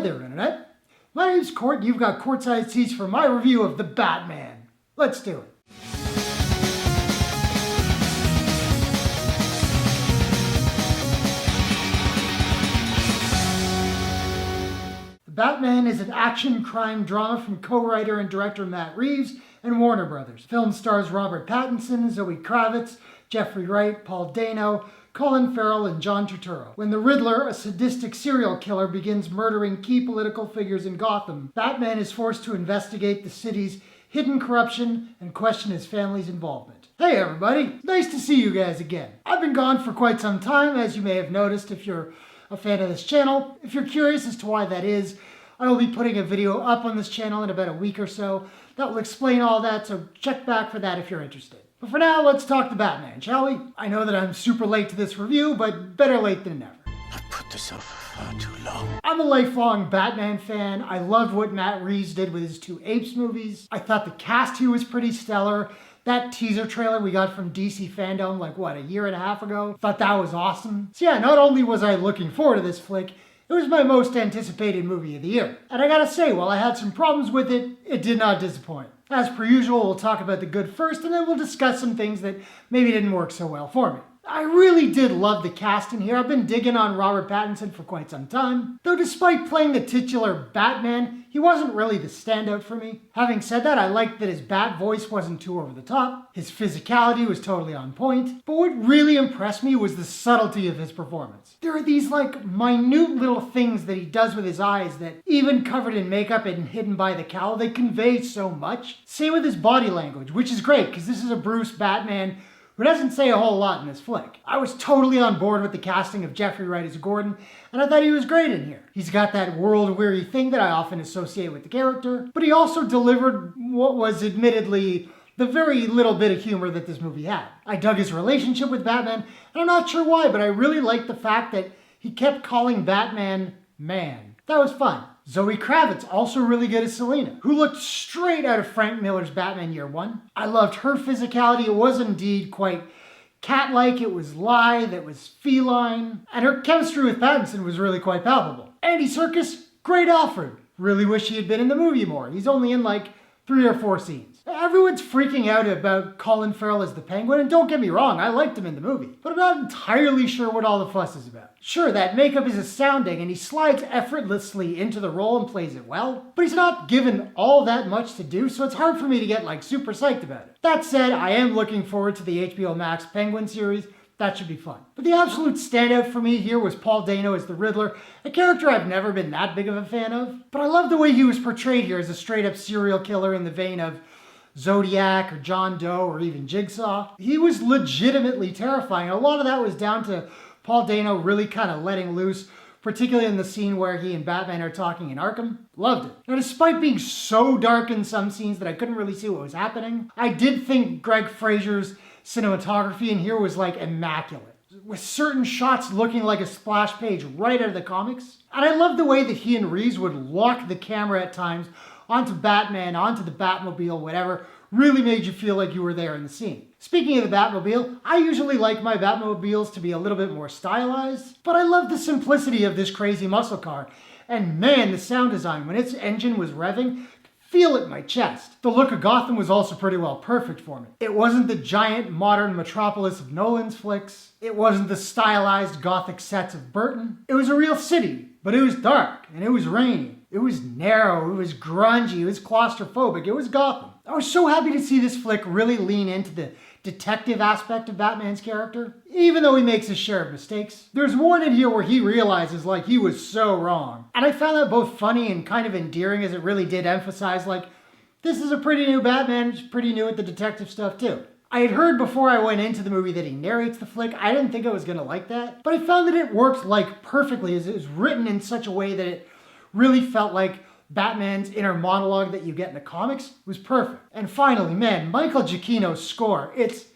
there, Internet. My name's Court, and you've got courtside seats for my review of The Batman. Let's do it. The Batman is an action-crime drama from co-writer and director Matt Reeves and Warner Brothers. The film stars Robert Pattinson, Zoe Kravitz, Jeffrey Wright, Paul Dano, Colin Farrell, and John Turturro. When the Riddler, a sadistic serial killer, begins murdering key political figures in Gotham, Batman is forced to investigate the city's hidden corruption and question his family's involvement. Hey everybody, nice to see you guys again. I've been gone for quite some time, as you may have noticed if you're a fan of this channel. If you're curious as to why that is, I will be putting a video up on this channel in about a week or so that will explain all that, so check back for that if you're interested. But for now, let's talk the Batman, shall we? I know that I'm super late to this review, but better late than never. I've put this off for far too long. I'm a lifelong Batman fan. I loved what Matt Reeves did with his two Apes movies. I thought the cast here was pretty stellar. That teaser trailer we got from DC Fandom, a year and a half ago, thought that was awesome. So yeah, not only was I looking forward to this flick, it was my most anticipated movie of the year. And I gotta say, while I had some problems with it, it did not disappoint. As per usual, we'll talk about the good first, and then we'll discuss some things that maybe didn't work so well for me. I really did love the cast in here. I've been digging on Robert Pattinson for quite some time. Though despite playing the titular Batman, he wasn't really the standout for me. Having said that, I liked that his Bat voice wasn't too over the top. His physicality was totally on point. But what really impressed me was the subtlety of his performance. There are these minute little things that he does with his eyes that, even covered in makeup and hidden by the cowl, they convey so much. Same with his body language, which is great because this is a Bruce Batman who doesn't say a whole lot in this flick. I was totally on board with the casting of Jeffrey Wright as Gordon, and I thought he was great in here. He's got that world-weary thing that I often associate with the character, but he also delivered what was admittedly the very little bit of humor that this movie had. I dug his relationship with Batman, and I'm not sure why, but I really liked the fact that he kept calling Batman man. That was fun. Zoe Kravitz, also really good as Selina, who looked straight out of Frank Miller's Batman Year One. I loved her physicality. It was indeed quite cat-like, it was lithe, it was feline, and her chemistry with Pattinson was really quite palpable. Andy Serkis, great Alfred. Really wish he had been in the movie more. He's only in 3 or 4 scenes. Everyone's freaking out about Colin Farrell as the Penguin, and don't get me wrong, I liked him in the movie, but I'm not entirely sure what all the fuss is about. Sure, that makeup is astounding, and he slides effortlessly into the role and plays it well, but he's not given all that much to do, so it's hard for me to get super psyched about it. That said, I am looking forward to the HBO Max Penguin series. That should be fun. But the absolute standout for me here was Paul Dano as the Riddler, a character I've never been that big of a fan of, but I love the way he was portrayed here as a straight-up serial killer in the vein of Zodiac or John Doe or even Jigsaw. He was legitimately terrifying. A lot of that was down to Paul Dano really kind of letting loose, particularly in the scene where he and Batman are talking in Arkham. Loved it. Now, despite being so dark in some scenes that I couldn't really see what was happening, I did think Greg Fraser's cinematography in here was immaculate, with certain shots looking like a splash page right out of the comics. And I loved the way that he and Reeves would lock the camera at times onto Batman, onto the Batmobile, whatever, really made you feel like you were there in the scene. Speaking of the Batmobile, I usually like my Batmobiles to be a little bit more stylized, but I love the simplicity of this crazy muscle car. And man, the sound design, when its engine was revving, feel it in my chest. The look of Gotham was also pretty well perfect for me. It wasn't the giant modern metropolis of Nolan's flicks. It wasn't the stylized gothic sets of Burton. It was a real city, but it was dark and it was rainy. It was narrow, it was grungy, it was claustrophobic, it was Gotham. I was so happy to see this flick really lean into the detective aspect of Batman's character, even though he makes his share of mistakes. There's one in here where he realizes he was so wrong. And I found that both funny and kind of endearing, as it really did emphasize this is a pretty new Batman, he's pretty new at the detective stuff too. I had heard before I went into the movie that he narrates the flick. I didn't think I was gonna like that, but I found that it worked perfectly, as it was written in such a way that it really felt like Batman's inner monologue that you get in the comics was perfect. And finally, man, Michael Giacchino's score, it's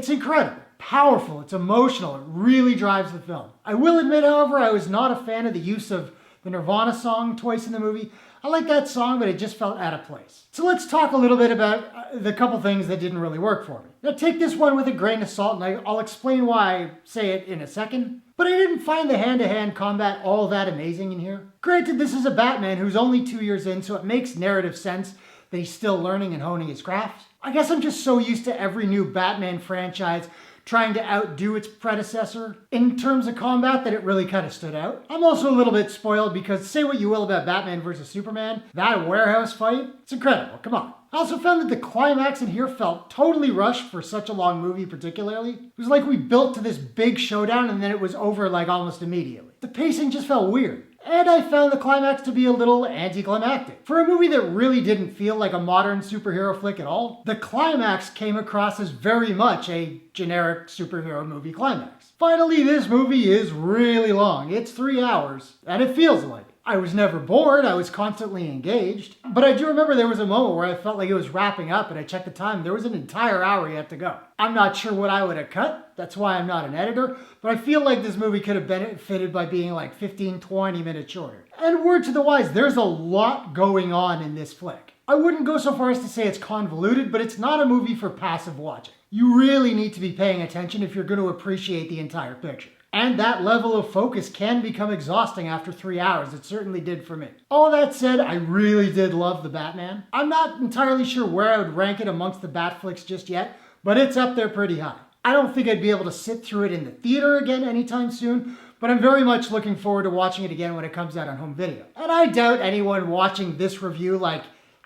incredible. Powerful, it's emotional, it really drives the film. I will admit, however, I was not a fan of the use of The Nirvana song twice in the movie. I like that song, but it just felt out of place. So let's talk a little bit about the couple things that didn't really work for me. Now take this one with a grain of salt, and I'll explain why I say it in a second. But I didn't find the hand-to-hand combat all that amazing in here. Granted, this is a Batman who's only 2 years in, so it makes narrative sense that he's still learning and honing his craft. I guess I'm just so used to every new Batman franchise trying to outdo its predecessor in terms of combat that it really kind of stood out. I'm also a little bit spoiled because say what you will about Batman vs. Superman, that warehouse fight, it's incredible, come on. I also found that the climax in here felt totally rushed for such a long movie particularly. It was like we built to this big showdown and then it was over like almost immediately. The pacing just felt weird. And I found the climax to be a little anticlimactic. For a movie that really didn't feel like a modern superhero flick at all, the climax came across as very much a generic superhero movie climax. Finally, this movie is really long. It's 3 hours, and it feels like it. I was never bored, I was constantly engaged, but I do remember there was a moment where I felt like it was wrapping up and I checked the time, there was an entire hour yet to go. I'm not sure what I would have cut, that's why I'm not an editor, but I feel like this movie could have benefited by being like 15-20 minutes shorter. And word to the wise, there's a lot going on in this flick. I wouldn't go so far as to say it's convoluted, but it's not a movie for passive watching. You really need to be paying attention if you're going to appreciate the entire picture. And that level of focus can become exhausting after 3 hours. It certainly did for me. All that said, I really did love The Batman. I'm not entirely sure where I would rank it amongst the Bat flicks just yet, but it's up there pretty high. I don't think I'd be able to sit through it in the theater again anytime soon, but I'm very much looking forward to watching it again when it comes out on home video. And I doubt anyone watching this review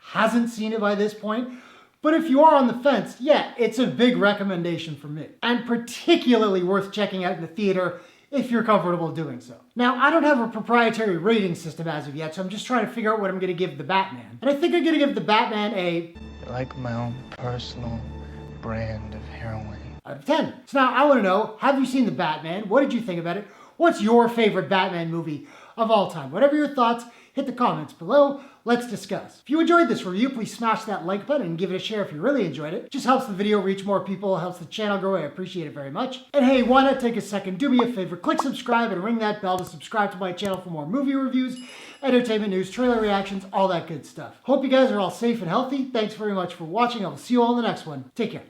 hasn't seen it by this point. But if you are on the fence, yeah, it's a big recommendation from me. And particularly worth checking out in the theater if you're comfortable doing so. Now, I don't have a proprietary rating system as of yet, so I'm just trying to figure out what I'm going to give The Batman. And I think I'm going to give The Batman a... like my own personal brand of heroin. Out of 10. So now I want to know, have you seen The Batman? What did you think about it? What's your favorite Batman movie of all time? Whatever your thoughts, hit the comments below. Let's discuss. If you enjoyed this review, please smash that like button and give it a share if you really enjoyed it. It just helps the video reach more people, helps the channel grow. I appreciate it very much. And hey, why not take a second, do me a favor, click subscribe and ring that bell to subscribe to my channel for more movie reviews, entertainment news, trailer reactions, all that good stuff. Hope you guys are all safe and healthy. Thanks very much for watching. I will see you all in the next one. Take care.